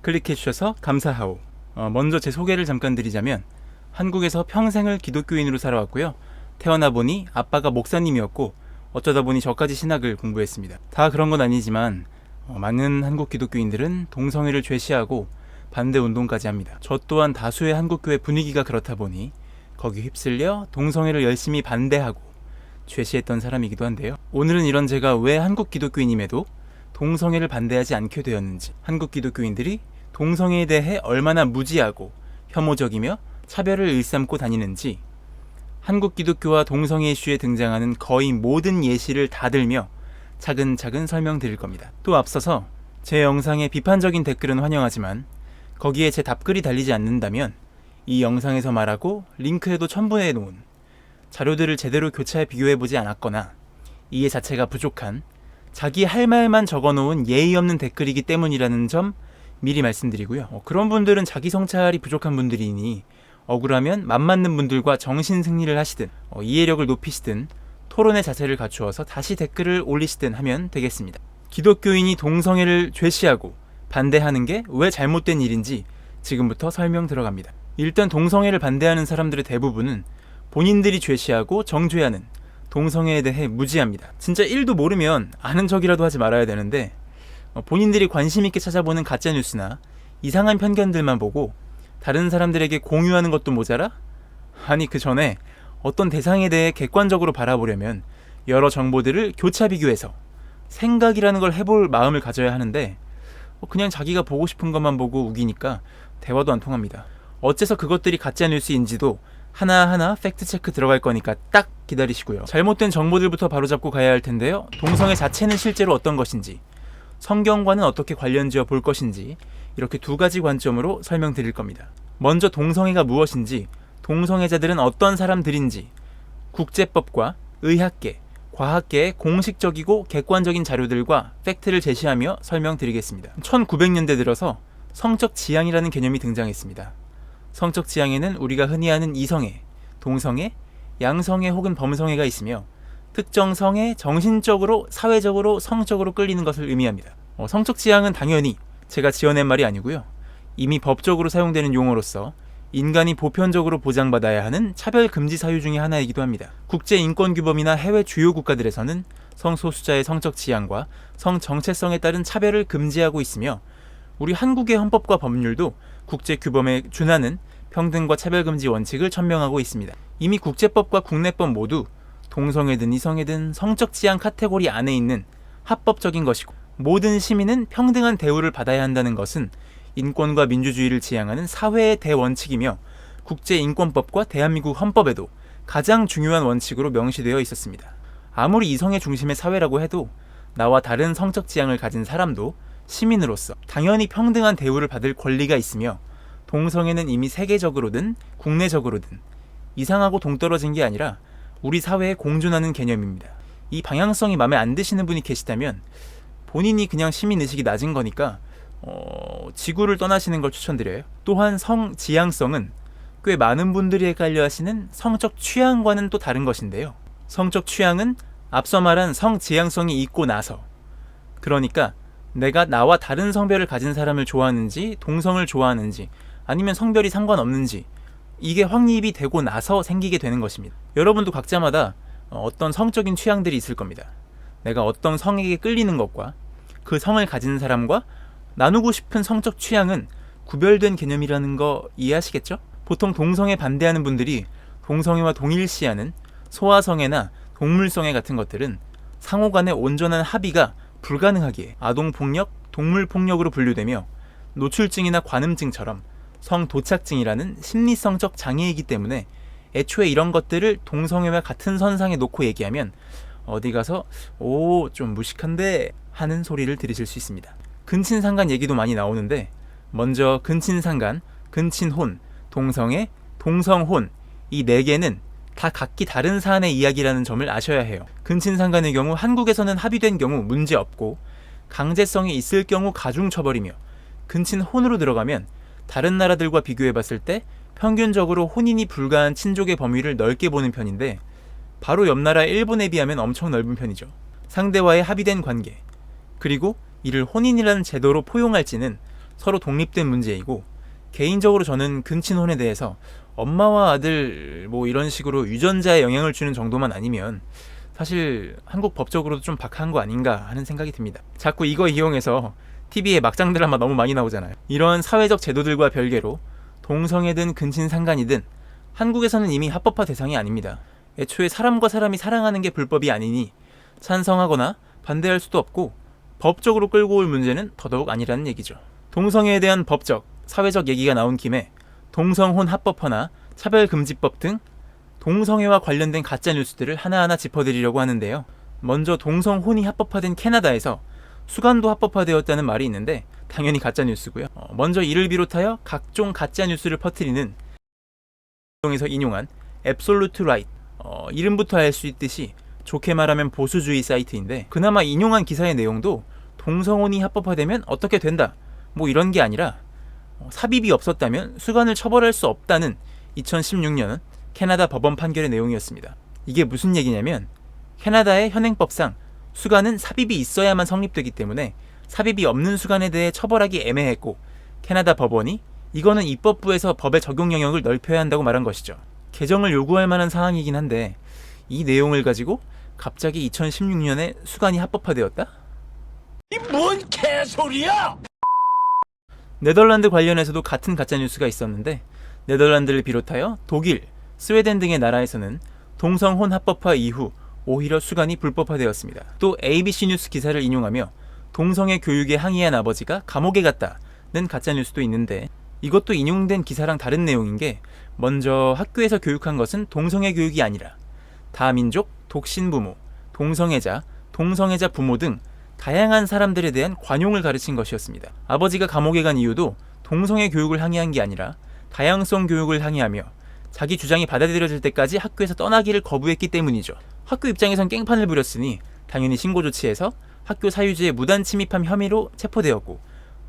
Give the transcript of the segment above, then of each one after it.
클릭해주셔서 감사하오. 먼저 제 소개를 잠깐 드리자면 한국에서 평생을 기독교인으로 살아왔고요. 태어나 보니 아빠가 목사님이었고 어쩌다 보니 저까지 신학을 공부했습니다. 다 그런 건 아니지만 많은 한국 기독교인들은 동성애를 죄시하고 반대 운동까지 합니다. 저 또한 다수의 한국교회 분위기가 그렇다 보니 거기 휩쓸려 동성애를 열심히 반대하고 죄시했던 사람이기도 한데요. 오늘은 이런 제가 왜 한국 기독교인임에도 동성애를 반대하지 않게 되었는지, 한국 기독교인들이 동성애에 대해 얼마나 무지하고 혐오적이며 차별을 일삼고 다니는지, 한국 기독교와 동성애 이슈에 등장하는 거의 모든 예시를 다 들며 차근차근 설명드릴 겁니다. 또 앞서서 제 영상에 비판적인 댓글은 환영하지만 거기에 제 답글이 달리지 않는다면 이 영상에서 말하고 링크에도 첨부해 놓은 자료들을 제대로 교차해 비교해보지 않았거나 이해 자체가 부족한 자기 할 말만 적어놓은 예의 없는 댓글이기 때문이라는 점 미리 말씀드리고요. 그런 분들은 자기 성찰이 부족한 분들이니 억울하면 맘맞는 분들과 정신 승리를 하시든 이해력을 높이시든 토론의 자세를 갖추어서 다시 댓글을 올리시든 하면 되겠습니다. 기독교인이 동성애를 죄시하고 반대하는 게 왜 잘못된 일인지 지금부터 설명 들어갑니다. 일단 동성애를 반대하는 사람들의 대부분은 본인들이 죄시하고 정죄하는 동성애에 대해 무지합니다. 진짜 1도 모르면 아는 척이라도 하지 말아야 되는데 본인들이 관심 있게 찾아보는 가짜뉴스나 이상한 편견들만 보고 다른 사람들에게 공유하는 것도 모자라? 아니 그 전에 어떤 대상에 대해 객관적으로 바라보려면 여러 정보들을 교차 비교해서 생각이라는 걸 해볼 마음을 가져야 하는데 그냥 자기가 보고 싶은 것만 보고 우기니까 대화도 안 통합니다. 어째서 그것들이 가짜뉴스인지도 하나하나 팩트체크 들어갈 거니까 딱 기다리시고요. 잘못된 정보들부터 바로잡고 가야 할 텐데요. 동성애 자체는 실제로 어떤 것인지, 성경과는 어떻게 관련지어 볼 것인지 이렇게 두 가지 관점으로 설명드릴 겁니다. 먼저 동성애가 무엇인지, 동성애자들은 어떤 사람들인지 국제법과 의학계, 과학계의 공식적이고 객관적인 자료들과 팩트를 제시하며 설명드리겠습니다. 1900년대 들어서 성적 지향이라는 개념이 등장했습니다. 성적 지향에는 우리가 흔히 아는 이성애, 동성애, 양성애 혹은 범성애가 있으며 특정 성에 정신적으로, 사회적으로, 성적으로 끌리는 것을 의미합니다. 성적 지향은 당연히 제가 지어낸 말이 아니고요. 이미 법적으로 사용되는 용어로서 인간이 보편적으로 보장받아야 하는 차별금지 사유 중의 하나이기도 합니다. 국제인권규범이나 해외 주요 국가들에서는 성소수자의 성적 지향과 성정체성에 따른 차별을 금지하고 있으며 우리 한국의 헌법과 법률도 국제규범에 준하는 평등과 차별금지 원칙을 천명하고 있습니다. 이미 국제법과 국내법 모두 동성애든 이성애든 성적 지향 카테고리 안에 있는 합법적인 것이고 모든 시민은 평등한 대우를 받아야 한다는 것은 인권과 민주주의를 지향하는 사회의 대원칙이며 국제인권법과 대한민국 헌법에도 가장 중요한 원칙으로 명시되어 있었습니다. 아무리 이성애 중심의 사회라고 해도 나와 다른 성적 지향을 가진 사람도 시민으로서 당연히 평등한 대우를 받을 권리가 있으며 동성애는 이미 세계적으로든 국내적으로든 이상하고 동떨어진 게 아니라 우리 사회에 공존하는 개념입니다. 이 방향성이 마음에 안 드시는 분이 계시다면 본인이 그냥 시민의식이 낮은 거니까 지구를 떠나시는 걸 추천드려요. 또한 성지향성은 꽤 많은 분들이 헷갈려 하시는 성적 취향과는 또 다른 것인데요. 성적 취향은 앞서 말한 성지향성이 있고 나서, 그러니까 내가 나와 다른 성별을 가진 사람을 좋아하는지 동성을 좋아하는지 아니면 성별이 상관없는지 이게 확립이 되고 나서 생기게 되는 것입니다. 여러분도 각자마다 어떤 성적인 취향들이 있을 겁니다. 내가 어떤 성에게 끌리는 것과 그 성을 가진 사람과 나누고 싶은 성적 취향은 구별된 개념이라는 거 이해하시겠죠? 보통 동성애 반대하는 분들이 동성애와 동일시하는 소아성애나 동물성애 같은 것들은 상호간의 온전한 합의가 불가능하기에 아동폭력, 동물폭력으로 분류되며 노출증이나 관음증처럼 성도착증이라는 심리성적 장애이기 때문에 애초에 이런 것들을 동성애와 같은 선상에 놓고 얘기하면 어디 가서 좀 무식한데 하는 소리를 들으실 수 있습니다. 근친상간 얘기도 많이 나오는데 먼저 근친상간, 근친혼, 동성애, 동성혼 이 4개는 다 각기 다른 사안의 이야기라는 점을 아셔야 해요. 근친상간의 경우 한국에서는 합의된 경우 문제없고 강제성이 있을 경우 가중처벌이며 근친혼으로 들어가면 다른 나라들과 비교해봤을 때 평균적으로 혼인이 불가한 친족의 범위를 넓게 보는 편인데 바로 옆 나라 일본에 비하면 엄청 넓은 편이죠. 상대와의 합의된 관계, 그리고 이를 혼인이라는 제도로 포용할지는 서로 독립된 문제이고, 개인적으로 저는 근친혼에 대해서 엄마와 아들 뭐 이런 식으로 유전자에 영향을 주는 정도만 아니면 사실 한국 법적으로도 좀 박한 거 아닌가 하는 생각이 듭니다. 자꾸 이거 이용해서 TV에 막장 드라마 너무 많이 나오잖아요. 이런 사회적 제도들과 별개로 동성애든 근친상간이든 한국에서는 이미 합법화 대상이 아닙니다. 애초에 사람과 사람이 사랑하는 게 불법이 아니니 찬성하거나 반대할 수도 없고, 법적으로 끌고 올 문제는 더더욱 아니라는 얘기죠. 동성애에 대한 법적, 사회적 얘기가 나온 김에 동성혼 합법화나 차별금지법 등 동성애와 관련된 가짜 뉴스들을 하나하나 짚어드리려고 하는데요. 먼저 동성혼이 합법화된 캐나다에서 수간도 합법화되었다는 말이 있는데 당연히 가짜 뉴스고요. 먼저 이를 비롯하여 각종 가짜 뉴스를 퍼뜨리는 에서 인용한 Absolute Right, 이름부터 알 수 있듯이 좋게 말하면 보수주의 사이트인데, 그나마 인용한 기사의 내용도 동성혼이 합법화되면 어떻게 된다 뭐 이런 게 아니라 삽입이 없었다면 수간을 처벌할 수 없다는 2016년 캐나다 법원 판결의 내용이었습니다. 이게 무슨 얘기냐면, 캐나다의 현행법상 수간은 삽입이 있어야만 성립되기 때문에 삽입이 없는 수간에 대해 처벌하기 애매했고, 캐나다 법원이 이거는 입법부에서 법의 적용 영역을 넓혀야 한다고 말한 것이죠. 개정을 요구할 만한 사항이긴 한데 이 내용을 가지고 갑자기 2016년에 수간이 합법화되었다? 이 뭔 개소리야! 네덜란드 관련해서도 같은 가짜뉴스가 있었는데, 네덜란드를 비롯하여 독일, 스웨덴 등의 나라에서는 동성혼 합법화 이후 오히려 수간이 불법화되었습니다. 또 ABC 뉴스 기사를 인용하며 동성애 교육에 항의한 아버지가 감옥에 갔다는 가짜뉴스도 있는데, 이것도 인용된 기사랑 다른 내용인 게, 먼저 학교에서 교육한 것은 동성애 교육이 아니라 다민족, 독신부모, 동성애자, 동성애자 부모 등 다양한 사람들에 대한 관용을 가르친 것이었습니다. 아버지가 감옥에 간 이유도 동성애 교육을 항의한 게 아니라 다양성 교육을 항의하며 자기 주장이 받아들여질 때까지 학교에서 떠나기를 거부했기 때문이죠. 학교 입장에선 깽판을 부렸으니 당연히 신고 조치해서 학교 사유지에 무단 침입한 혐의로 체포되었고,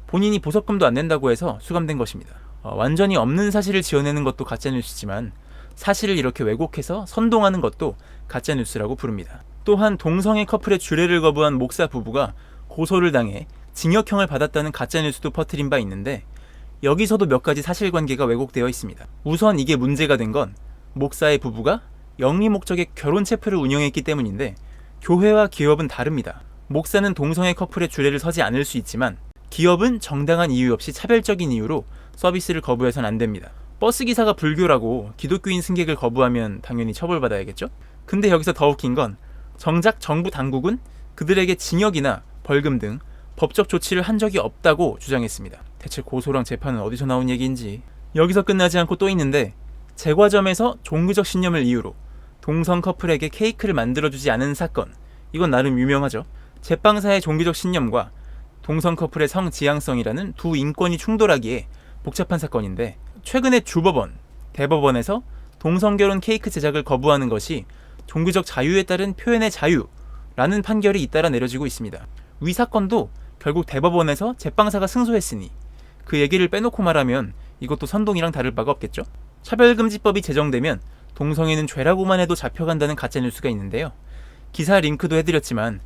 본인이 보석금도 안 낸다고 해서 수감된 것입니다. 완전히 없는 사실을 지어내는 것도 가짜뉴스지만 사실을 이렇게 왜곡해서 선동하는 것도 가짜뉴스라고 부릅니다. 또한 동성애 커플의 주례를 거부한 목사 부부가 고소를 당해 징역형을 받았다는 가짜뉴스도 퍼뜨린 바 있는데, 여기서도 몇 가지 사실관계가 왜곡되어 있습니다. 우선 이게 문제가 된 건 목사의 부부가 영리 목적의 결혼 체프를 운영했기 때문인데, 교회와 기업은 다릅니다. 목사는 동성애 커플의 주례를 서지 않을 수 있지만 기업은 정당한 이유 없이 차별적인 이유로 서비스를 거부해선 안 됩니다. 버스기사가 불교라고 기독교인 승객을 거부하면 당연히 처벌받아야겠죠? 근데 여기서 더 웃긴 건 정작 정부 당국은 그들에게 징역이나 벌금 등 법적 조치를 한 적이 없다고 주장했습니다. 대체 고소랑 재판은 어디서 나온 얘기인지. 여기서 끝나지 않고 또 있는데, 제과점에서 종교적 신념을 이유로 동성 커플에게 케이크를 만들어주지 않은 사건, 이건 나름 유명하죠. 제빵사의 종교적 신념과 동성 커플의 성지향성이라는 두 인권이 충돌하기에 복잡한 사건인데, 최근에 주법원, 대법원에서 동성결혼 케이크 제작을 거부하는 것이 종교적 자유에 따른 표현의 자유라는 판결이 잇따라 내려지고 있습니다. 위 사건도 결국 대법원에서 제빵사가 승소했으니 그 얘기를 빼놓고 말하면 이것도 선동이랑 다를 바가 없겠죠. 차별금지법이 제정되면 동성애는 죄라고만 해도 잡혀간다는 가짜뉴스가 있는데요. 기사 링크도 해드렸지만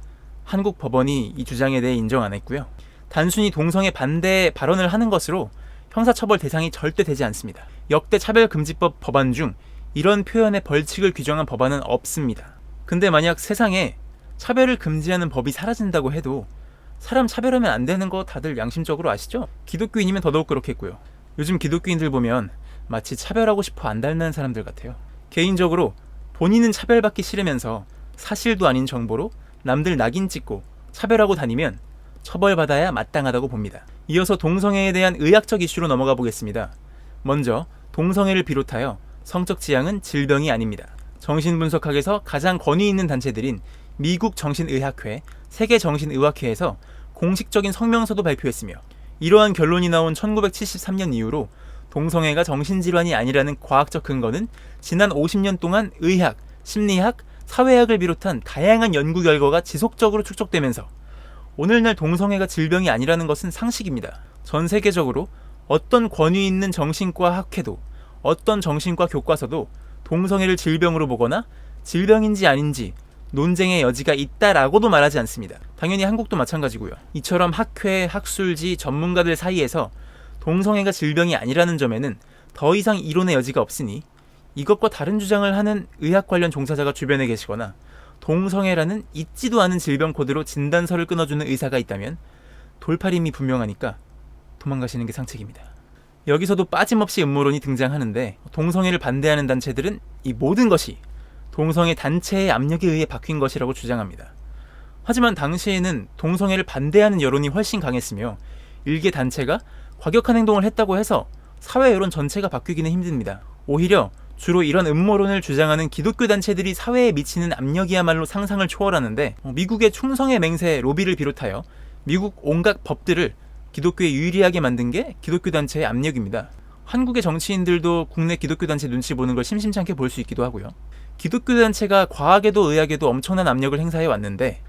한국 법원이 이 주장에 대해 인정 안 했고요. 단순히 동성애 반대 발언을 하는 것으로 형사처벌 대상이 절대 되지 않습니다. 역대 차별금지법 법안 중 이런 표현의 벌칙을 규정한 법안은 없습니다. 근데 만약 세상에 차별을 금지하는 법이 사라진다고 해도 사람 차별하면 안 되는 거 다들 양심적으로 아시죠? 기독교인이면 더더욱 그렇겠고요. 요즘 기독교인들 보면 마치 차별하고 싶어 안달나는 사람들 같아요. 개인적으로 본인은 차별받기 싫으면서 사실도 아닌 정보로 남들 낙인 찍고 차별하고 다니면 처벌받아야 마땅하다고 봅니다. 이어서 동성애에 대한 의학적 이슈로 넘어가 보겠습니다. 먼저 동성애를 비롯하여 성적 지향은 질병이 아닙니다. 정신분석학에서 가장 권위 있는 단체들인 미국 정신의학회, 세계정신의학회에서 공식적인 성명서도 발표했으며, 이러한 결론이 나온 1973년 이후로 동성애가 정신질환이 아니라는 과학적 근거는 지난 50년 동안 의학, 심리학, 사회학을 비롯한 다양한 연구 결과가 지속적으로 축적되면서 오늘날 동성애가 질병이 아니라는 것은 상식입니다. 전 세계적으로 어떤 권위 있는 정신과 학회도, 어떤 정신과 교과서도 동성애를 질병으로 보거나 질병인지 아닌지 논쟁의 여지가 있다라고도 말하지 않습니다. 당연히 한국도 마찬가지고요. 이처럼 학회, 학술지, 전문가들 사이에서 동성애가 질병이 아니라는 점에는 더 이상 이론의 여지가 없으니 이것과 다른 주장을 하는 의학 관련 종사자가 주변에 계시거나 동성애라는 있지도 않은 질병 코드로 진단서를 끊어주는 의사가 있다면 돌팔임이 분명하니까 도망가시는 게 상책입니다. 여기서도 빠짐없이 음모론이 등장하는데 동성애를 반대하는 단체들은 이 모든 것이 동성애 단체의 압력에 의해 바뀐 것이라고 주장합니다. 하지만 당시에는 동성애를 반대하는 여론이 훨씬 강했으며 일개 단체가 과격한 행동을 했다고 해서 사회 여론 전체가 바뀌기는 힘듭니다. 오히려 주로 이런 음모론을 주장하는 기독교 단체들이 사회에 미치는 압력이야말로 상상을 초월하는데 미국의 충성의 맹세 로비를 비롯하여 미국 온갖 법들을 기독교에 유리하게 만든 게 기독교 단체의 압력입니다. 한국의 정치인들도 국내 기독교 단체 눈치 보는 걸 심심찮게 볼 수 있기도 하고요. 기독교 단체가 과학에도 의학에도 엄청난 압력을 행사해 왔는데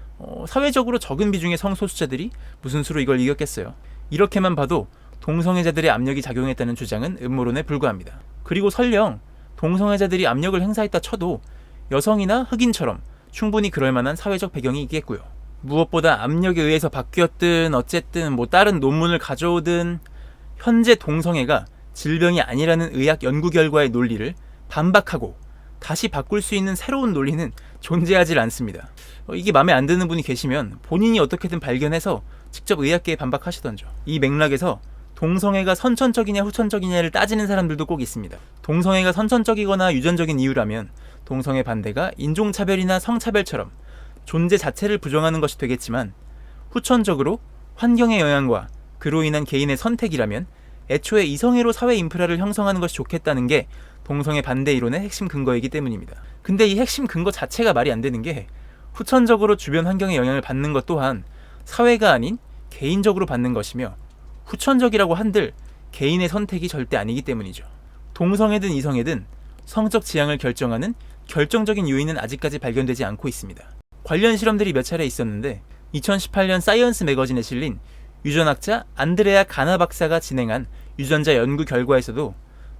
사회적으로 적은 비중의 성소수자들이 무슨 수로 이걸 이겼겠어요. 이렇게만 봐도 동성애자들의 압력이 작용했다는 주장은 음모론에 불과합니다. 그리고 설령 동성애자들이 압력을 행사했다 쳐도 여성이나 흑인처럼 충분히 그럴 만한 사회적 배경이 있겠고요. 무엇보다 압력에 의해서 바뀌었든 어쨌든 다른 논문을 가져오든 현재 동성애가 질병이 아니라는 의학 연구 결과의 논리를 반박하고 다시 바꿀 수 있는 새로운 논리는 존재하지 않습니다. 이게 마음에 안 드는 분이 계시면 본인이 어떻게든 발견해서 직접 의학계에 반박하시던죠. 이 맥락에서 동성애가 선천적이냐 후천적이냐를 따지는 사람들도 꼭 있습니다. 동성애가 선천적이거나 유전적인 이유라면 동성애 반대가 인종차별이나 성차별처럼 존재 자체를 부정하는 것이 되겠지만 후천적으로 환경의 영향과 그로 인한 개인의 선택이라면 애초에 이성애로 사회 인프라를 형성하는 것이 좋겠다는 게 동성애 반대 이론의 핵심 근거이기 때문입니다. 근데 이 핵심 근거 자체가 말이 안 되는 게 후천적으로 주변 환경의 영향을 받는 것 또한 사회가 아닌 개인적으로 받는 것이며 후천적이라고 한들 개인의 선택이 절대 아니기 때문이죠. 동성애든 이성애든 성적 지향을 결정하는 결정적인 요인은 아직까지 발견되지 않고 있습니다. 관련 실험들이 몇 차례 있었는데 2018년 사이언스 매거진에 실린 유전학자 안드레아 가나 박사가 진행한 유전자 연구 결과에서도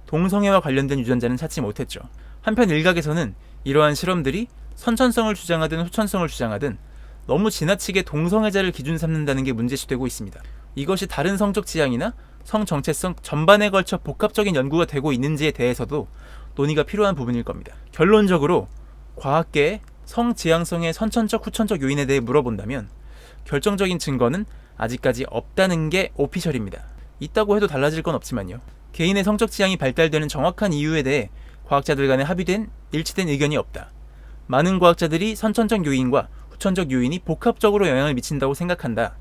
동성애와 관련된 유전자는 찾지 못했죠. 한편 일각에서는 이러한 실험들이 선천성을 주장하든 후천성을 주장하든 너무 지나치게 동성애자를 기준 삼는다는 게 문제시되고 있습니다. 이것이 다른 성적 지향이나 성 정체성 전반에 걸쳐 복합적인 연구가 되고 있는지에 대해서도 논의가 필요한 부분일 겁니다. 결론적으로 과학계의 성 지향성의 선천적 후천적 요인에 대해 물어본다면 결정적인 증거는 아직까지 없다는 게 오피셜입니다. 있다고 해도 달라질 건 없지만요. 개인의 성적 지향이 발달되는 정확한 이유에 대해 과학자들 간에 합의된 일치된 의견이 없다. 많은 과학자들이 선천적 요인과 후천적 요인이 복합적으로 영향을 미친다고 생각한다.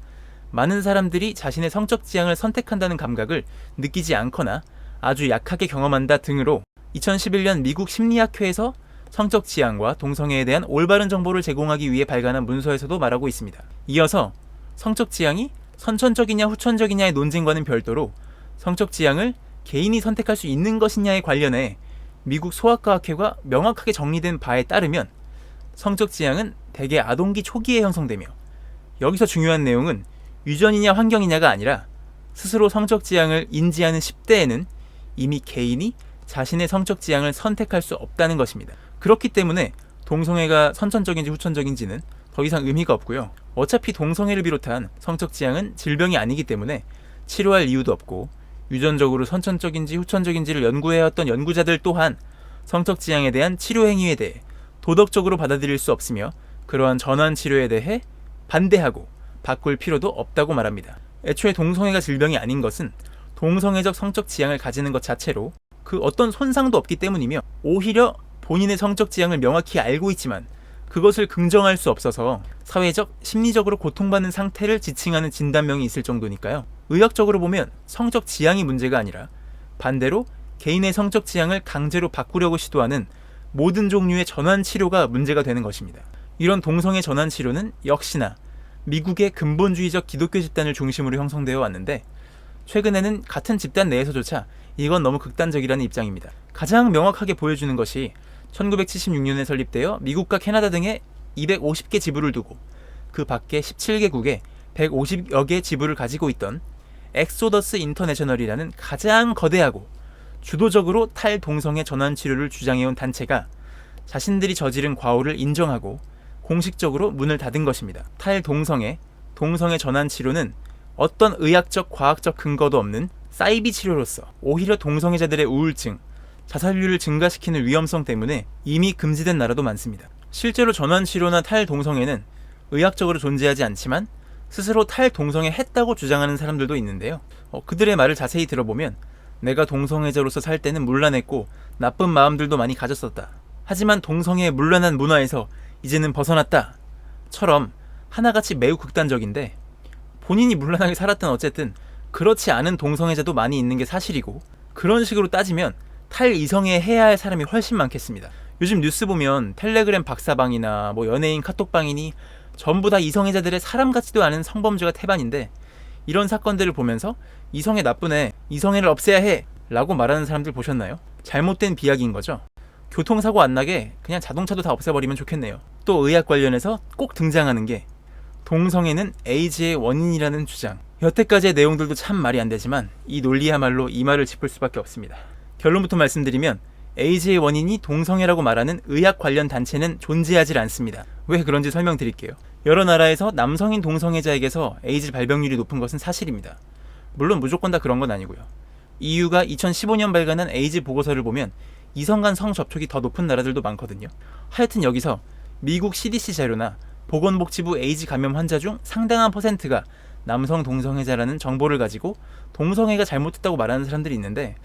많은 사람들이 자신의 성적 지향을 선택한다는 감각을 느끼지 않거나 아주 약하게 경험한다 등으로 2011년 미국 심리학회에서 성적 지향과 동성애에 대한 올바른 정보를 제공하기 위해 발간한 문서에서도 말하고 있습니다. 이어서 성적 지향이 선천적이냐 후천적이냐의 논쟁과는 별도로 성적 지향을 개인이 선택할 수 있는 것이냐에 관련해 미국 소아과학회가 명확하게 정리된 바에 따르면 성적 지향은 대개 아동기 초기에 형성되며 여기서 중요한 내용은 유전이냐 환경이냐가 아니라 스스로 성적 지향을 인지하는 10대에는 이미 개인이 자신의 성적 지향을 선택할 수 없다는 것입니다. 그렇기 때문에 동성애가 선천적인지 후천적인지는 더 이상 의미가 없고요. 어차피 동성애를 비롯한 성적 지향은 질병이 아니기 때문에 치료할 이유도 없고 유전적으로 선천적인지 후천적인지를 연구해왔던 연구자들 또한 성적 지향에 대한 치료 행위에 대해 도덕적으로 받아들일 수 없으며 그러한 전환 치료에 대해 반대하고 바꿀 필요도 없다고 말합니다. 애초에 동성애가 질병이 아닌 것은 동성애적 성적 지향을 가지는 것 자체로 그 어떤 손상도 없기 때문이며 오히려 본인의 성적 지향을 명확히 알고 있지만 그것을 긍정할 수 없어서 사회적, 심리적으로 고통받는 상태를 지칭하는 진단명이 있을 정도니까요. 의학적으로 보면 성적 지향이 문제가 아니라 반대로 개인의 성적 지향을 강제로 바꾸려고 시도하는 모든 종류의 전환 치료가 문제가 되는 것입니다. 이런 동성애 전환 치료는 역시나 미국의 근본주의적 기독교 집단을 중심으로 형성되어 왔는데 최근에는 같은 집단 내에서조차 이건 너무 극단적이라는 입장입니다. 가장 명확하게 보여주는 것이 1976년에 설립되어 미국과 캐나다 등에 250개 지부를 두고 그 밖에 17개국에 150여 개 지부를 가지고 있던 엑소더스 인터내셔널이라는 가장 거대하고 주도적으로 탈동성애 전환 치료를 주장해온 단체가 자신들이 저지른 과오를 인정하고 공식적으로 문을 닫은 것입니다. 탈동성애, 동성애 전환 치료는 어떤 의학적, 과학적 근거도 없는 사이비 치료로서 오히려 동성애자들의 우울증, 자살률을 증가시키는 위험성 때문에 이미 금지된 나라도 많습니다. 실제로 전환치료나 탈동성애는 의학적으로 존재하지 않지만 스스로 탈동성애 했다고 주장하는 사람들도 있는데요. 그들의 말을 자세히 들어보면 내가 동성애자로서 살 때는 문란했고 나쁜 마음들도 많이 가졌었다. 하지만 동성애의 문란한 문화에서 이제는 벗어났다. 처럼 하나같이 매우 극단적인데 본인이 문란하게 살았든 어쨌든 그렇지 않은 동성애자도 많이 있는 게 사실이고 그런 식으로 따지면 탈이성애 해야 할 사람이 훨씬 많겠습니다. 요즘 뉴스 보면 텔레그램 박사방이나 연예인 카톡방이니 전부 다 이성애자들의 사람 같지도 않은 성범죄가 태반인데 이런 사건들을 보면서 이성애 나쁘네, 이성애를 없애야 해 라고 말하는 사람들 보셨나요? 잘못된 비약인 거죠. 교통사고 안 나게 그냥 자동차도 다 없애버리면 좋겠네요. 또 의학 관련해서 꼭 등장하는 게 동성애는 에이즈의 원인이라는 주장. 여태까지의 내용들도 참 말이 안 되지만 이 논리야말로 이마를 짚을 수밖에 없습니다. 결론부터 말씀드리면 에이즈의 원인이 동성애라고 말하는 의학 관련 단체는 존재하지 않습니다. 왜 그런지 설명드릴게요. 여러 나라에서 남성인 동성애자에게서 에이즈 발병률이 높은 것은 사실입니다. 물론 무조건 다 그런 건 아니고요. EU가 2015년 발간한 에이즈 보고서를 보면 이성 간 성접촉이 더 높은 나라들도 많거든요. 하여튼 여기서 미국 CDC 자료나 보건복지부 에이즈 감염 환자 중 상당한 퍼센트가 남성 동성애자라는 정보를 가지고 동성애가 잘못됐다고 말하는 사람들이 있는데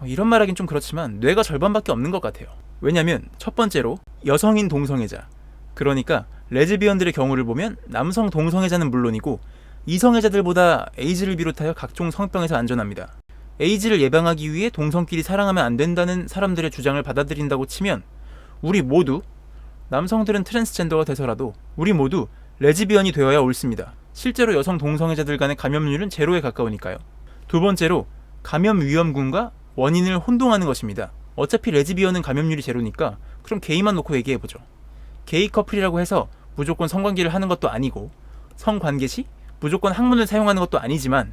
이런 말하긴 좀 그렇지만 뇌가 절반밖에 없는 것 같아요. 왜냐면 첫 번째로 여성인 동성애자, 그러니까 레즈비언들의 경우를 보면 남성 동성애자는 물론이고 이성애자들보다 에이즈를 비롯하여 각종 성병에서 안전합니다. 에이즈를 예방하기 위해 동성끼리 사랑하면 안 된다는 사람들의 주장을 받아들인다고 치면 우리 모두, 남성들은 트랜스젠더가 돼서라도 우리 모두 레즈비언이 되어야 옳습니다. 실제로 여성 동성애자들 간의 감염률은 제로에 가까우니까요. 두 번째로 감염 위험군과 원인을 혼동하는 것입니다. 어차피 레즈비언은 감염률이 제로니까 그럼 게이만 놓고 얘기해보죠. 게이 커플이라고 해서 무조건 성관계를 하는 것도 아니고 성관계 시 무조건 항문을 사용하는 것도 아니지만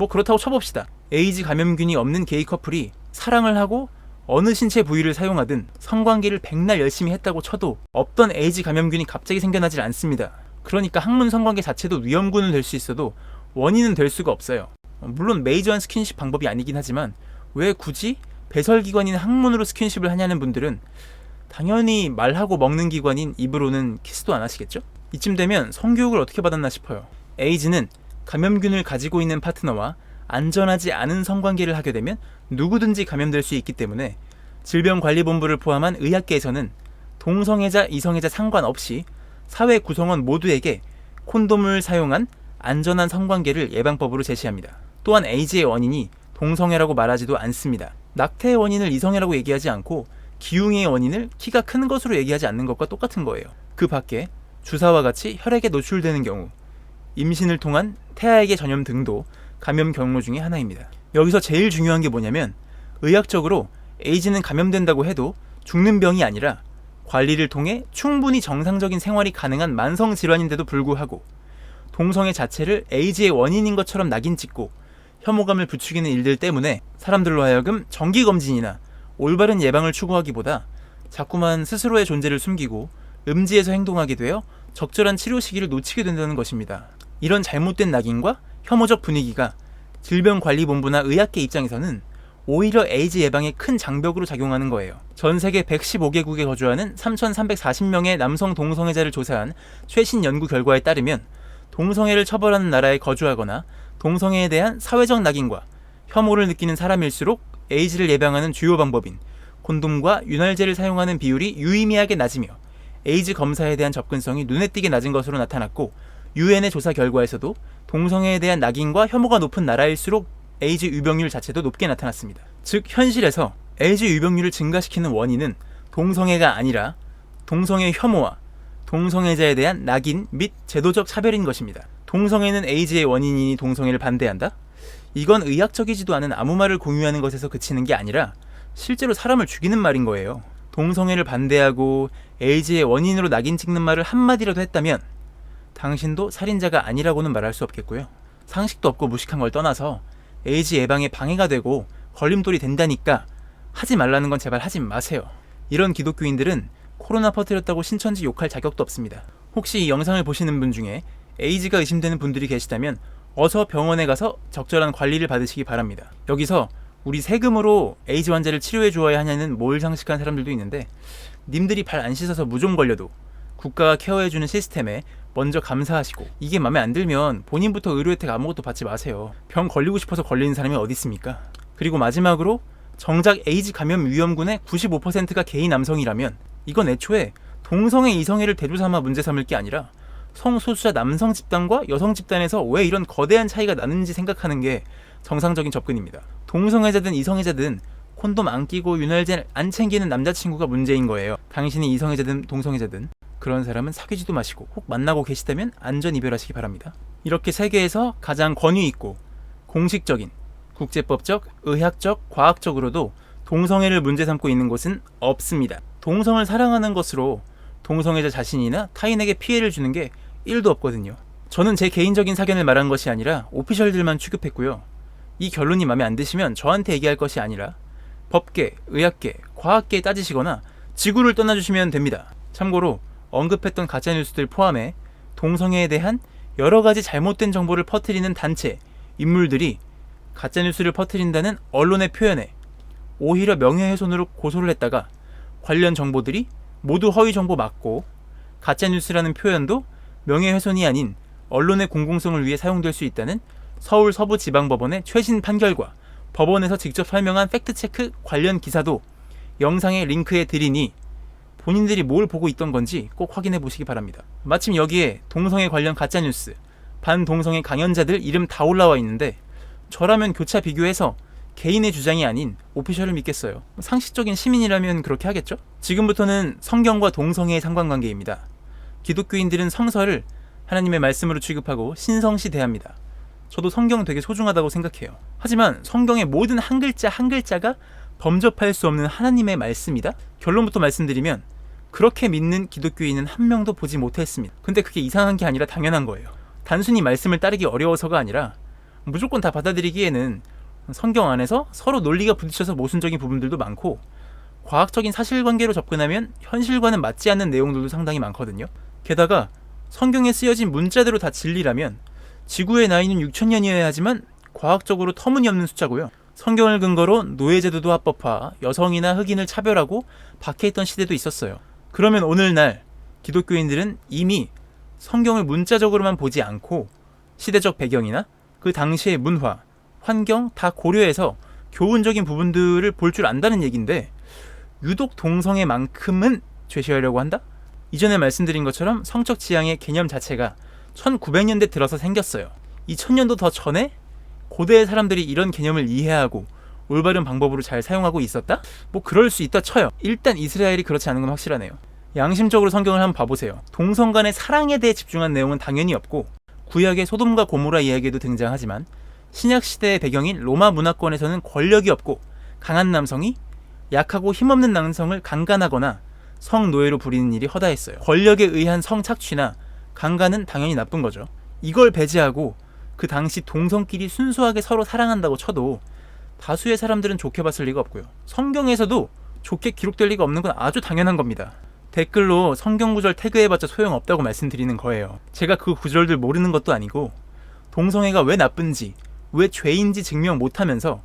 그렇다고 쳐봅시다. 에이즈 감염균이 없는 게이 커플이 사랑을 하고 어느 신체 부위를 사용하든 성관계를 백날 열심히 했다고 쳐도 없던 에이즈 감염균이 갑자기 생겨나질 않습니다. 그러니까 항문 성관계 자체도 위험군은 될 수 있어도 원인은 될 수가 없어요. 물론 메이저한 스킨십 방법이 아니긴 하지만 왜 굳이 배설기관인 항문으로 스킨십을 하냐는 분들은 당연히 말하고 먹는 기관인 입으로는 키스도 안 하시겠죠? 이쯤 되면 성교육을 어떻게 받았나 싶어요. 에이즈는 감염균을 가지고 있는 파트너와 안전하지 않은 성관계를 하게 되면 누구든지 감염될 수 있기 때문에 질병관리본부를 포함한 의학계에서는 동성애자, 이성애자 상관없이 사회 구성원 모두에게 콘돔을 사용한 안전한 성관계를 예방법으로 제시합니다. 또한 에이즈의 원인이 동성애라고 말하지도 않습니다. 낙태의 원인을 이성애라고 얘기하지 않고 기흉의 원인을 키가 큰 것으로 얘기하지 않는 것과 똑같은 거예요. 그 밖에 주사와 같이 혈액에 노출되는 경우, 임신을 통한 태아에게 전염 등도 감염 경로 중에 하나입니다. 여기서 제일 중요한 게 뭐냐면 의학적으로 에이즈는 감염된다고 해도 죽는 병이 아니라 관리를 통해 충분히 정상적인 생활이 가능한 만성 질환인데도 불구하고 동성애 자체를 에이즈의 원인인 것처럼 낙인 찍고 혐오감을 부추기는 일들 때문에 사람들로 하여금 정기검진이나 올바른 예방을 추구하기보다 자꾸만 스스로의 존재를 숨기고 음지에서 행동하게 되어 적절한 치료 시기를 놓치게 된다는 것입니다. 이런 잘못된 낙인과 혐오적 분위기가 질병관리본부나 의학계 입장에서는 오히려 에이즈 예방에 큰 장벽으로 작용하는 거예요. 전 세계 115개국에 거주하는 3,340명의 남성 동성애자를 조사한 최신 연구 결과에 따르면 동성애를 처벌하는 나라에 거주하거나 동성애에 대한 사회적 낙인과 혐오를 느끼는 사람일수록 에이즈를 예방하는 주요 방법인 콘돔과 윤활제를 사용하는 비율이 유의미하게 낮으며 에이즈 검사에 대한 접근성이 눈에 띄게 낮은 것으로 나타났고 유엔의 조사 결과에서도 동성애에 대한 낙인과 혐오가 높은 나라일수록 에이즈 유병률 자체도 높게 나타났습니다. 즉 현실에서 에이즈 유병률을 증가시키는 원인은 동성애가 아니라 동성애 혐오와 동성애자에 대한 낙인 및 제도적 차별인 것입니다. 동성애는 에이즈의 원인이니 동성애를 반대한다? 이건 의학적이지도 않은 아무 말을 공유하는 것에서 그치는 게 아니라 실제로 사람을 죽이는 말인 거예요. 동성애를 반대하고 에이즈의 원인으로 낙인 찍는 말을 한마디라도 했다면 당신도 살인자가 아니라고는 말할 수 없겠고요. 상식도 없고 무식한 걸 떠나서 에이즈 예방에 방해가 되고 걸림돌이 된다니까 하지 말라는 건 제발 하지 마세요. 이런 기독교인들은 코로나 퍼뜨렸다고 신천지 욕할 자격도 없습니다. 혹시 이 영상을 보시는 분 중에 에이즈가 의심되는 분들이 계시다면 어서 병원에 가서 적절한 관리를 받으시기 바랍니다. 여기서 우리 세금으로 에이즈 환자를 치료해 주어야 하냐는 몰상식한 사람들도 있는데, 님들이 발 안 씻어서 무좀 걸려도 국가가 케어해주는 시스템에 먼저 감사하시고, 이게 마음에 안 들면 본인부터 의료 혜택 아무것도 받지 마세요. 병 걸리고 싶어서 걸리는 사람이 어디 있습니까? 그리고 마지막으로, 정작 에이즈 감염 위험군의 95%가 게이 남성이라면 이건 애초에 동성애 이성애를 대두삼아 문제 삼을 게 아니라 성소수자 남성 집단과 여성 집단에서 왜 이런 거대한 차이가 나는지 생각하는 게 정상적인 접근입니다. 동성애자든 이성애자든 콘돔 안 끼고 윤활제 안 챙기는 남자친구가 문제인 거예요. 당신이 이성애자든 동성애자든 그런 사람은 사귀지도 마시고, 혹 만나고 계시다면 안전 이별하시기 바랍니다. 이렇게 세계에서 가장 권위 있고 공식적인, 국제법적, 의학적, 과학적으로도 동성애를 문제 삼고 있는 곳은 없습니다. 동성을 사랑하는 것으로 동성애자 자신이나 타인에게 피해를 주는 게 1도 없거든요. 저는 제 개인적인 사견을 말한 것이 아니라 오피셜들만 취급했고요. 이 결론이 마음에 안 드시면 저한테 얘기할 것이 아니라 법계, 의학계, 과학계에 따지시거나 지구를 떠나주시면 됩니다. 참고로 언급했던 가짜뉴스들 포함해 동성애에 대한 여러가지 잘못된 정보를 퍼뜨리는 단체, 인물들이 가짜뉴스를 퍼뜨린다는 언론의 표현에 오히려 명예훼손으로 고소를 했다가 관련 정보들이 모두 허위정보 맞고, 가짜뉴스라는 표현도 명예훼손이 아닌 언론의 공공성을 위해 사용될 수 있다는 서울 서부지방법원의 최신 판결과 법원에서 직접 설명한 팩트체크 관련 기사도 영상에 링크해 드리니 본인들이 뭘 보고 있던 건지 꼭 확인해 보시기 바랍니다. 마침 여기에 동성애 관련 가짜뉴스, 반동성애 강연자들 이름 다 올라와 있는데, 저라면 교차 비교해서 개인의 주장이 아닌 오피셜을 믿겠어요. 상식적인 시민이라면 그렇게 하겠죠? 지금부터는 성경과 동성애의 상관관계입니다. 기독교인들은 성서를 하나님의 말씀으로 취급하고 신성시 대합니다. 저도 성경 되게 소중하다고 생각해요. 하지만 성경의 모든 한 글자 한 글자가 범접할 수 없는 하나님의 말씀이다? 결론부터 말씀드리면 그렇게 믿는 기독교인은 한 명도 보지 못했습니다. 근데 그게 이상한 게 아니라 당연한 거예요. 단순히 말씀을 따르기 어려워서가 아니라 무조건 다 받아들이기에는 성경 안에서 서로 논리가 부딪혀서 모순적인 부분들도 많고, 과학적인 사실관계로 접근하면 현실과는 맞지 않는 내용들도 상당히 많거든요. 게다가 성경에 쓰여진 문자대로 다 진리라면 지구의 나이는 6000년이어야 하지만 과학적으로 터무니없는 숫자고요. 성경을 근거로 노예제도도 합법화, 여성이나 흑인을 차별하고 박해했던 시대도 있었어요. 그러면 오늘날 기독교인들은 이미 성경을 문자적으로만 보지 않고 시대적 배경이나 그 당시의 문화, 환경 다 고려해서 교훈적인 부분들을 볼 줄 안다는 얘기인데, 유독 동성애만큼은 죄시하려고 한다? 이전에 말씀드린 것처럼 성적 지향의 개념 자체가 1900년대 들어서 생겼어요. 2000년도 더 전에 고대의 사람들이 이런 개념을 이해하고 올바른 방법으로 잘 사용하고 있었다? 뭐 그럴 수 있다 쳐요. 일단 이스라엘이 그렇지 않은 건 확실하네요. 양심적으로 성경을 한번 봐보세요. 동성 간의 사랑에 대해 집중한 내용은 당연히 없고, 구약의 소돔과 고모라 이야기에도 등장하지만 신약 시대의 배경인 로마 문화권에서는 권력이 없고 강한 남성이 약하고 힘없는 남성을 강간하거나 성노예로 부리는 일이 허다했어요. 권력에 의한 성착취나 강간은 당연히 나쁜 거죠. 이걸 배제하고 그 당시 동성끼리 순수하게 서로 사랑한다고 쳐도 다수의 사람들은 좋게 봤을 리가 없고요. 성경에서도 좋게 기록될 리가 없는 건 아주 당연한 겁니다. 댓글로 성경 구절 태그해봤자 소용없다고 말씀드리는 거예요. 제가 그 구절들 모르는 것도 아니고 동성애가 왜 나쁜지, 왜 죄인지 증명 못하면서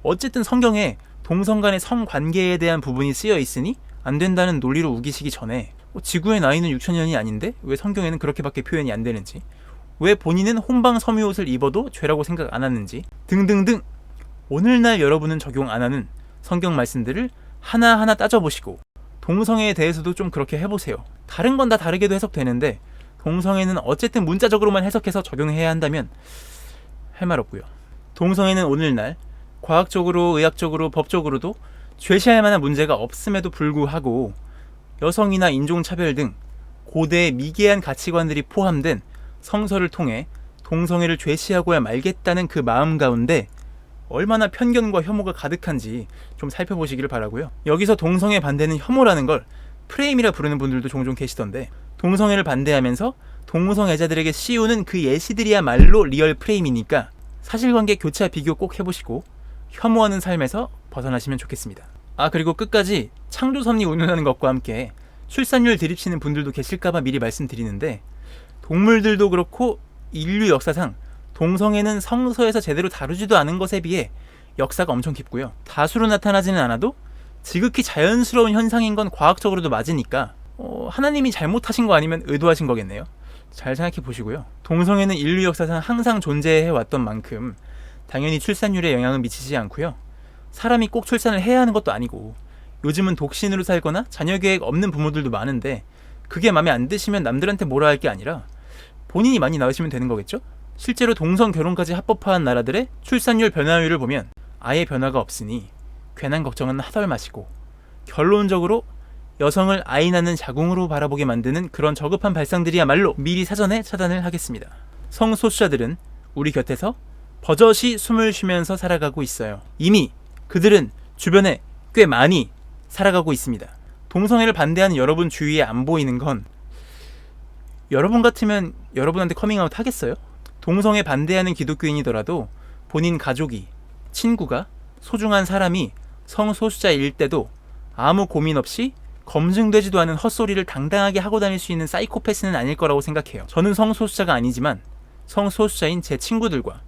어쨌든 성경에 동성 간의 성관계에 대한 부분이 쓰여 있으니 안 된다는 논리로 우기시기 전에 지구의 나이는 6000년이 아닌데 왜 성경에는 그렇게밖에 표현이 안 되는지, 왜 본인은 혼방 섬유옷을 입어도 죄라고 생각 안 하는지 등등등, 오늘날 여러분은 적용 안 하는 성경 말씀들을 하나하나 따져보시고 동성애에 대해서도 좀 그렇게 해보세요. 다른 건 다 다르게도 해석되는데 동성애는 어쨌든 문자적으로만 해석해서 적용해야 한다면 할 말 없고요. 동성애는 오늘날 과학적으로, 의학적으로, 법적으로도 죄시할 만한 문제가 없음에도 불구하고 여성이나 인종차별 등 고대의 미개한 가치관들이 포함된 성서를 통해 동성애를 죄시하고야 말겠다는 그 마음 가운데 얼마나 편견과 혐오가 가득한지 좀 살펴보시기를 바라고요. 여기서 동성애 반대는 혐오라는 걸 프레임이라 부르는 분들도 종종 계시던데, 동성애를 반대하면서 동성애자들에게 씌우는 그 예시들이야말로 리얼 프레임이니까 사실관계 교차 비교 꼭 해보시고 혐오하는 삶에서 벗어나시면 좋겠습니다. 그리고 끝까지 창조섭리 운운하는 것과 함께 출산율 드립치는 분들도 계실까봐 미리 말씀드리는데, 동물들도 그렇고 인류 역사상 동성애는 성서에서 제대로 다루지도 않은 것에 비해 역사가 엄청 깊고요. 다수로 나타나지는 않아도 지극히 자연스러운 현상인 건 과학적으로도 맞으니까 하나님이 잘못하신 거 아니면 의도하신 거겠네요. 잘 생각해 보시고요. 동성애는 인류 역사상 항상 존재해 왔던 만큼 당연히 출산율에 영향은 미치지 않고요. 사람이 꼭 출산을 해야 하는 것도 아니고, 요즘은 독신으로 살거나 자녀 계획 없는 부모들도 많은데, 그게 마음에 안 드시면 남들한테 뭐라 할 게 아니라 본인이 많이 낳으시면 되는 거겠죠? 실제로 동성 결혼까지 합법화한 나라들의 출산율 변화율을 보면 아예 변화가 없으니 괜한 걱정은 하덜 마시고, 결론적으로 여성을 아이 낳는 자궁으로 바라보게 만드는 그런 저급한 발상들이야말로 미리 사전에 차단을 하겠습니다. 성소수자들은 우리 곁에서 버젓이 숨을 쉬면서 살아가고 있어요. 이미 그들은 주변에 꽤 많이 살아가고 있습니다. 동성애를 반대하는 여러분 주위에 안 보이는 건, 여러분 같으면 여러분한테 커밍아웃 하겠어요? 동성애 반대하는 기독교인이더라도 본인 가족이, 친구가, 소중한 사람이 성소수자일 때도 아무 고민 없이 검증되지도 않은 헛소리를 당당하게 하고 다닐 수 있는 사이코패스는 아닐 거라고 생각해요. 저는 성소수자가 아니지만 성소수자인 제 친구들과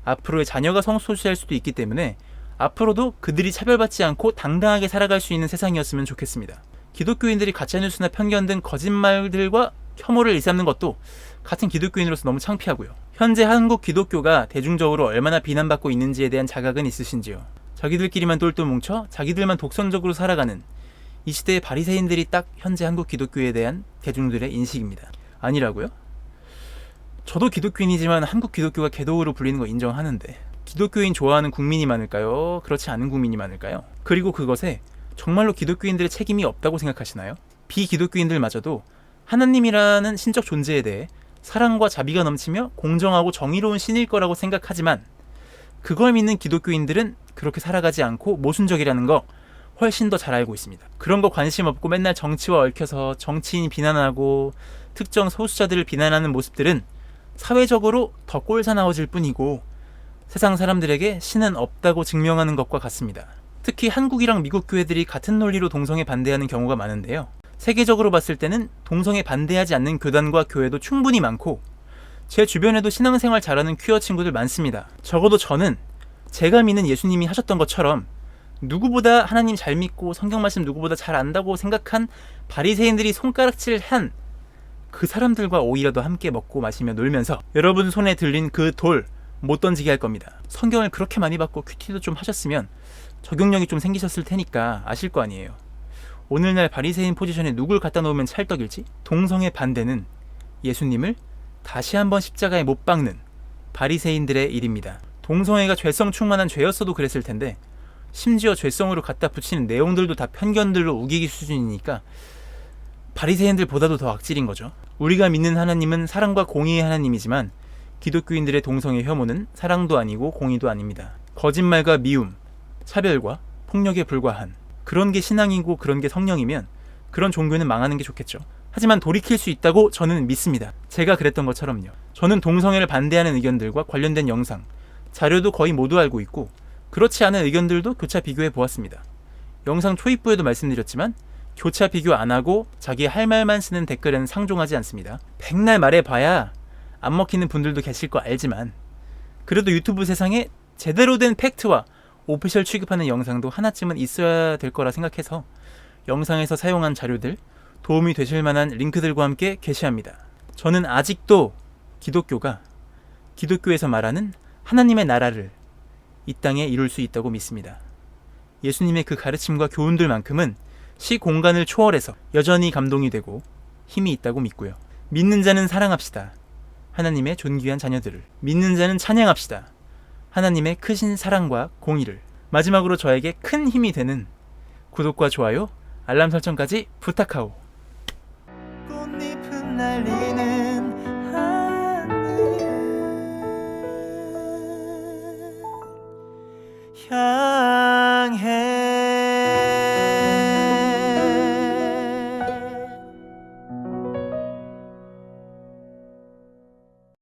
앞으로의 자녀가 성소수자일 수도 있기 때문에 앞으로도 그들이 차별받지 않고 당당하게 살아갈 수 있는 세상이었으면 좋겠습니다. 기독교인들이 가짜뉴스나 편견 등 거짓말들과 혐오를 일삼는 것도 같은 기독교인으로서 너무 창피하고요. 현재 한국 기독교가 대중적으로 얼마나 비난받고 있는지에 대한 자각은 있으신지요? 자기들끼리만 똘똘 뭉쳐 자기들만 독선적으로 살아가는 이 시대의 바리새인들이 딱 현재 한국 기독교에 대한 대중들의 인식입니다. 아니라고요? 저도 기독교인이지만 한국 기독교가 개도우로 불리는 거 인정하는데, 기독교인 좋아하는 국민이 많을까요? 그렇지 않은 국민이 많을까요? 그리고 그것에 정말로 기독교인들의 책임이 없다고 생각하시나요? 비기독교인들마저도 하나님이라는 신적 존재에 대해 사랑과 자비가 넘치며 공정하고 정의로운 신일 거라고 생각하지만, 그걸 믿는 기독교인들은 그렇게 살아가지 않고 모순적이라는 거 훨씬 더 잘 알고 있습니다. 그런 거 관심 없고 맨날 정치와 얽혀서 정치인 비난하고 특정 소수자들을 비난하는 모습들은 사회적으로 더 꼴사나워질 뿐이고 세상 사람들에게 신은 없다고 증명하는 것과 같습니다. 특히 한국이랑 미국 교회들이 같은 논리로 동성애 반대하는 경우가 많은데요. 세계적으로 봤을 때는 동성애 반대하지 않는 교단과 교회도 충분히 많고, 제 주변에도 신앙생활 잘하는 퀴어 친구들 많습니다. 적어도 저는 제가 믿는 예수님이 하셨던 것처럼 누구보다 하나님 잘 믿고 성경 말씀 누구보다 잘 안다고 생각한 바리새인들이 손가락질 한 그 사람들과 오히려 더 함께 먹고 마시며 놀면서 여러분 손에 들린 그 돌 못 던지게 할 겁니다. 성경을 그렇게 많이 받고 큐티도 좀 하셨으면 적용력이 좀 생기셨을 테니까 아실 거 아니에요. 오늘날 바리새인 포지션에 누굴 갖다 놓으면 찰떡일지? 동성애 반대는 예수님을 다시 한번 십자가에 못 박는 바리새인들의 일입니다. 동성애가 죄성 충만한 죄였어도 그랬을 텐데, 심지어 죄성으로 갖다 붙이는 내용들도 다 편견들로 우기기 수준이니까 바리새인들보다도 더 악질인 거죠. 우리가 믿는 하나님은 사랑과 공의의 하나님이지만 기독교인들의 동성애 혐오는 사랑도 아니고 공의도 아닙니다. 거짓말과 미움, 차별과 폭력에 불과한 그런 게 신앙이고 그런 게 성령이면 그런 종교는 망하는 게 좋겠죠. 하지만 돌이킬 수 있다고 저는 믿습니다. 제가 그랬던 것처럼요. 저는 동성애를 반대하는 의견들과 관련된 영상, 자료도 거의 모두 알고 있고 그렇지 않은 의견들도 교차 비교해 보았습니다. 영상 초입부에도 말씀드렸지만 교차 비교 안 하고 자기 할 말만 쓰는 댓글에는 상종하지 않습니다. 백날 말해봐야 안 먹히는 분들도 계실 거 알지만, 그래도 유튜브 세상에 제대로 된 팩트와 오피셜 취급하는 영상도 하나쯤은 있어야 될 거라 생각해서 영상에서 사용한 자료들, 도움이 되실 만한 링크들과 함께 게시합니다. 저는 아직도 기독교가 기독교에서 말하는 하나님의 나라를 이 땅에 이룰 수 있다고 믿습니다. 예수님의 그 가르침과 교훈들만큼은 시공간을 초월해서 여전히 감동이 되고 힘이 있다고 믿고요. 믿는 자는 사랑합시다. 하나님의 존귀한 자녀들을. 믿는 자는 찬양합시다. 하나님의 크신 사랑과 공의를. 마지막으로 저에게 큰 힘이 되는 구독과 좋아요, 알람 설정까지 부탁하오. 꽃잎은 날리는 하늘 향해